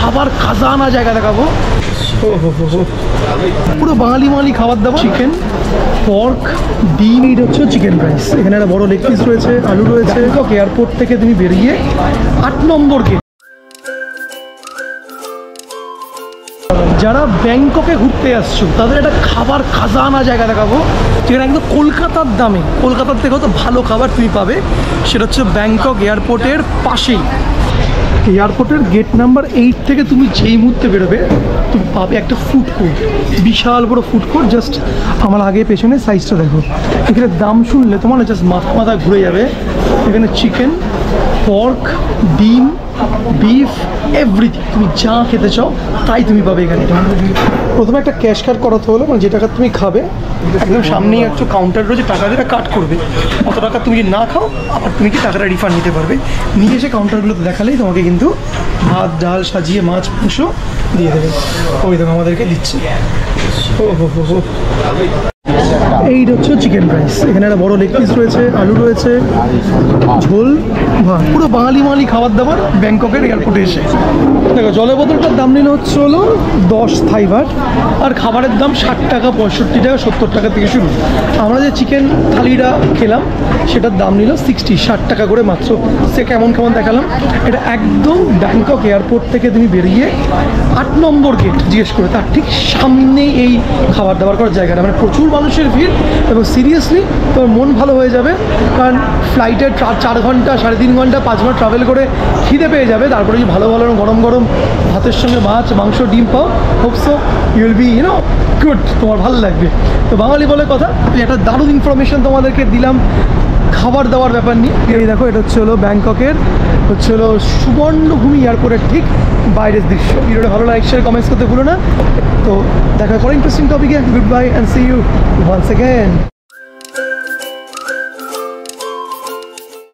খাবার খাজানা জায়গা দেখাবো। পুরো বাঙালি খাবার দাবার, চিকেন, পর্ক, ডিম, এটা হচ্ছে চিকেন রাইস। এখানে একটা বড় লেগ পিস রয়েছে, আলু রয়েছে। এয়ারপোর্ট থেকে তুমি বেরিয়ে 8 নম্বর গেট। যারা ব্যাংককে ঘুরতে আসছো তাদের একটা খাবার খাজানা জায়গা দেখাবো, যেখানে একদম কলকাতার দামে, কলকাতার থেকেও তো ভালো খাবার তুমি পাবে। সেটা হচ্ছে ব্যাংকক এয়ারপোর্টের পাশেই। এয়ারপোর্টের গেট নাম্বার 8 থেকে তুমি যেই মুহূর্তে বেরোবে তুমি পাবে একটা ফুড কোর্ট, বিশাল বড় ফুড কোর্ট। জাস্ট আমার আগে পেছনে সাইজটা দেখো। এখানে দাম শুনলে তোমার না জাস্ট মাথা ঘুরে যাবে। এখানে চিকেন, পর্ক, ডিম, বিফ, এভরিথিং তুমি যা খেতে চাও তাই তুমি পাবে এখানে। প্রথমে একটা ক্যাশ কার্ড করাতে হলো, মানে যে টাকা তুমি খাবে একদম সামনেই একটু কাউন্টার রয়েছে, টাকা দিয়ে কাট করবে। অত টাকা তুমি যদি না খাও আবার তুমি কি টাকাটা রিফান্ড নিতে পারবে। নিয়ে এসে কাউন্টারগুলোতে দেখালেই তোমাকে কিন্তু ভাত ডাল সাজিয়ে মাছ মাংস দিয়ে দেবে। ওই দেখো আমাদেরকে দিচ্ছে। এইটা হচ্ছে চিকেন রাইস। এখানে একটা বড় লেগ পিস রয়েছে, আলু রয়েছে, ঝোল, ভাত। পুরো বাঙালি খাবার দাবার ব্যাংককের এয়ারপোর্টে এসে। দেখো জলের বোতলটার দাম নিল হচ্ছে 10 থাই বাট, আর খাবারের দাম 60 টাকা, 65 টাকা, 70 টাকা থেকে শুরু। আমরা যে চিকেন থালিটা খেলাম সেটার দাম নিল 60 টাকা করে মাত্র। সে কেমন দেখালাম। এটা একদম ব্যাংকক এয়ারপোর্ট থেকে তুমি বেরিয়ে 8 নম্বর গেট জিজ্ঞেস করে তার ঠিক সামনেই এই খাবার দাবার করার জায়গাটা। মানে প্রচুর মানুষের ভিড়, এবং সিরিয়াসলি তোমার মন ভালো হয়ে যাবে। কারণ ফ্লাইটে 4 ঘন্টা 3.5 ঘন্টা 5 ঘন্টা ট্রাভেল করে খিদে পেয়ে যাবে, তারপরে যদি ভালো গরম গরম ভাতের সঙ্গে মাছ মাংস ডিম পাও, hope so you will be good, তোমার ভালো লাগবে। তো বাঙালি বলে কথা, একটা দারুণ ইনফরমেশন তোমাদেরকে দিলাম খাবার দাবার ব্যাপার নিয়ে। এই দেখো এটা হচ্ছে ব্যাংককের সুবর্ণভূমি এয়ারপোর্টের ঠিক বাইরের দৃশ্য। ভিডিওটা ভালো লাইক শেয়ার কমেন্টস করতে ভুলো না। তো দেখা করে ইন্টারেস্টিং টপিকে। Good bye and see you once again.